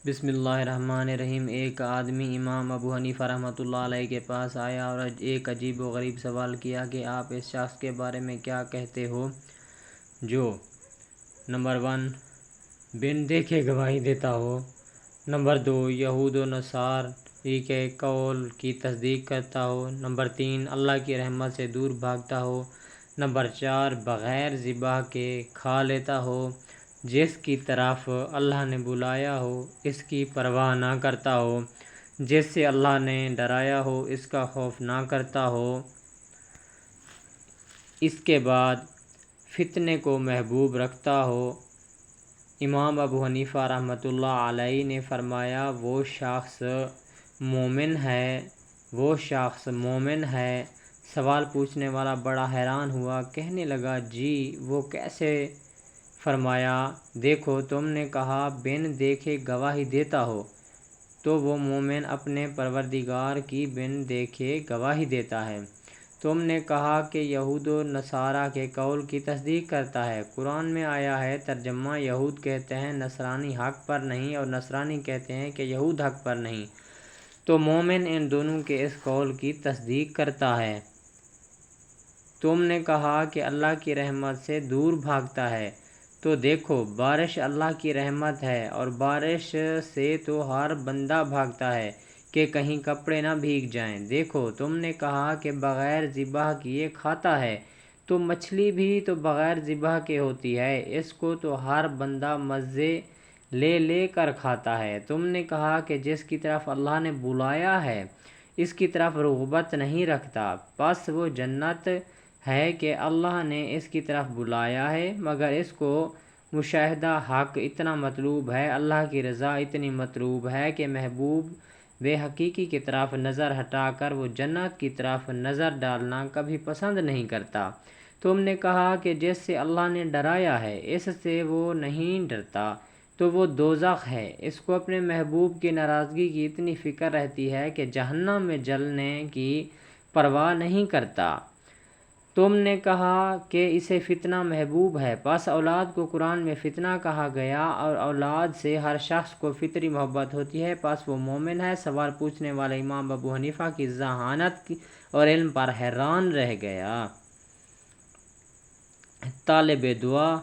بسم اللہ الرحمن الرحیم۔ ایک آدمی امام ابو حنیفہ رحمۃ اللہ علیہ کے پاس آیا اور ایک عجیب و غریب سوال کیا کہ آپ اس شخص کے بارے میں کیا کہتے ہو جو نمبر 1 بن دیکھے گواہی دیتا ہو، نمبر 2 یہود و نصارى کے قول کی تصدیق کرتا ہو، نمبر 3 اللہ کی رحمت سے دور بھاگتا ہو، نمبر 4 بغیر ذبح کے کھا لیتا ہو، جس کی طرف اللہ نے بلایا ہو اس کی پرواہ نہ کرتا ہو، جس سے اللہ نے ڈرایا ہو اس کا خوف نہ کرتا ہو، اس کے بعد فتنے کو محبوب رکھتا ہو۔ امام ابو حنیفہ رحمۃ اللہ علیہ نے فرمایا وہ شخص مومن ہے۔ سوال پوچھنے والا بڑا حیران ہوا، کہنے لگا جی وہ کیسے؟ فرمایا دیکھو تم نے کہا بن دیکھے گواہی دیتا ہو، تو وہ مومن اپنے پروردگار کی بن دیکھے گواہی دیتا ہے۔ تم نے کہا کہ یہود و نصارہ کے قول کی تصدیق کرتا ہے۔ قرآن میں آیا ہے، ترجمہ یہود کہتے ہیں نصرانی حق پر نہیں اور نصرانی کہتے ہیں کہ یہود حق پر نہیں، تو مومن ان دونوں کے اس قول کی تصدیق کرتا ہے۔ تم نے کہا کہ اللہ کی رحمت سے دور بھاگتا ہے، تو دیکھو بارش اللہ کی رحمت ہے اور بارش سے تو ہر بندہ بھاگتا ہے کہ کہیں کپڑے نہ بھیگ جائیں۔ دیکھو تم نے کہا کہ بغیر ذبح کیے کھاتا ہے، تو مچھلی بھی تو بغیر ذبح کے ہوتی ہے، اس کو تو ہر بندہ مزے لے لے کر کھاتا ہے۔ تم نے کہا کہ جس کی طرف اللہ نے بلایا ہے اس کی طرف رغبت نہیں رکھتا، پس وہ جنت ہے کہ اللہ نے اس کی طرف بلایا ہے، مگر اس کو مشاہدہ حق اتنا مطلوب ہے، اللہ کی رضا اتنی مطلوب ہے کہ محبوب بے حقیقی کی طرف نظر ہٹا کر وہ جنت کی طرف نظر ڈالنا کبھی پسند نہیں کرتا۔ تم نے کہا کہ جس سے اللہ نے ڈرایا ہے اس سے وہ نہیں ڈرتا، تو وہ دوزخ ہے، اس کو اپنے محبوب کی ناراضگی کی اتنی فکر رہتی ہے کہ جہنم میں جلنے کی پرواہ نہیں کرتا۔ تم نے کہا کہ اسے فتنہ محبوب ہے، پس اولاد کو قرآن میں فتنہ کہا گیا اور اولاد سے ہر شخص کو فطری محبت ہوتی ہے، پس وہ مومن ہے۔ سوال پوچھنے والا امام ابو حنیفہ کی ذہانت اور علم پر حیران رہ گیا۔ طالب دعا